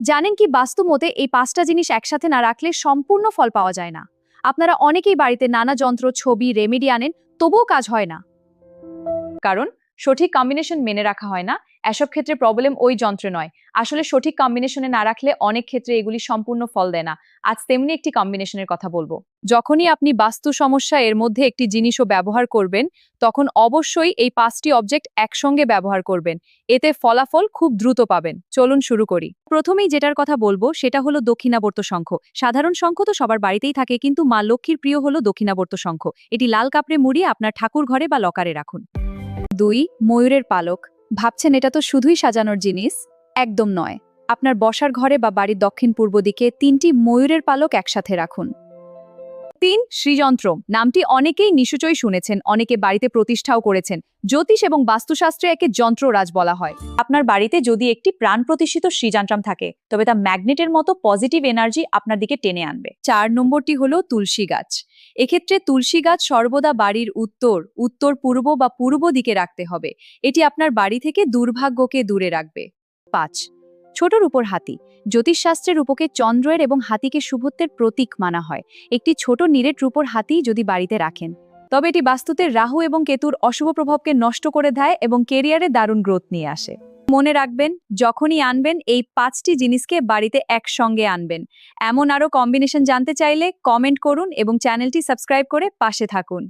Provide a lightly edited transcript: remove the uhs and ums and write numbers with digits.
জানেন কি বাস্তু মতে এই পাঁচটা জিনিস একসাথে না রাখলে সম্পূর্ণ ফল পাওয়া যায় না। আপনারা অনেকেই বাড়িতে নানা যন্ত্র, ছবি, রেমেডি আনেন, তবুও কাজ হয় না। কারণ সঠিক কম্বিনেশন মেনে রাখা হয় না। এসব ক্ষেত্রে প্রবলেম ওই যন্ত্রে নয়, আসলে সঠিক কম্বিনেশনে না রাখলে অনেক ক্ষেত্রে এগুলি সম্পূর্ণ ফল দেয় না। আজ তেমনি একটি কম্বিনেশনের কথা বলবো। যখনই আপনি বাস্তু সমস্যা এর মধ্যে একটি জিনিসও ব্যবহার করবেন, তখন অবশ্যই এই পাঁচটি অবজেক্ট একসঙ্গে ব্যবহার করবেন। এতে ফলাফল খুব দ্রুত পাবেন। চলুন শুরু করি। প্রথমেই যেটার কথা বলবো সেটা হলো দক্ষিণাবর্ত শঙ্খ। সাধারণ শঙ্খ তো সবার বাড়িতেই থাকে, কিন্তু মা লক্ষ্মীর প্রিয় হলো দক্ষিণাবর্ত শঙ্খ। এটি লাল কাপড়ে মুড়িয়ে আপনার ঠাকুর ঘরে বা লকারে রাখুন। 2. ময়ূরের পালক। ভাবছেন এটা তো শুধুই সাজানোর জিনিস? একদম নয়। আপনার বসার ঘরে বা বাড়ির দক্ষিণ পূর্ব দিকে 3টি ময়ূরের পালক একসাথে রাখুন। 3. শ্রীযন্ত্র। নামটি অনেকেই নিশ্চয়ই শুনেছেন, অনেকে বাড়িতে প্রতিষ্ঠাও করেছেন। জ্যোতিষ এবং বাস্তুশাস্ত্রে একে যন্ত্ররাজ বলা হয়। আপনার বাড়িতে যদি একটি প্রাণ প্রতিষ্ঠিত শ্রীযন্ত্রম থাকে, তবে তা ম্যাগনেটের মতো পজিটিভ এনার্জি আপনার দিকে টেনে আনবে। 4 নম্বরটি হলো তুলসী গাছ। এক্ষেত্রে তুলসী গাছ সর্বদা বাড়ির উত্তর পূর্ব বা পূর্ব দিকে রাখতে হবে। এটি আপনার বাড়ি থেকে দুর্ভাগ্যকে দূরে রাখবে। 5. ছোটর উপর হাতি। জ্যোতিষশাস্ত্রের রূপকে চন্দ্রের এবং হাতিকে শুভত্বের প্রতীক মানা হয়। একটি ছোট নিরেট রূপোর হাতি যদি বাড়িতে রাখেন, তবে এটি বাস্তুতে রাহু এবং কেতুর অশুভ প্রভাবকে নষ্ট করে দেয় এবং কেরিয়ারে দারুণ গ্রোথ নিয়ে আসে। মনে রাখবেন, যখনই আনবেন এই 5টি জিনিসকে বাড়িতে একসঙ্গে আনবেন। এমন আরও কম্বিনেশন জানতে চাইলে কমেন্ট করুন এবং চ্যানেলটি সাবস্ক্রাইব করে পাশে থাকুন।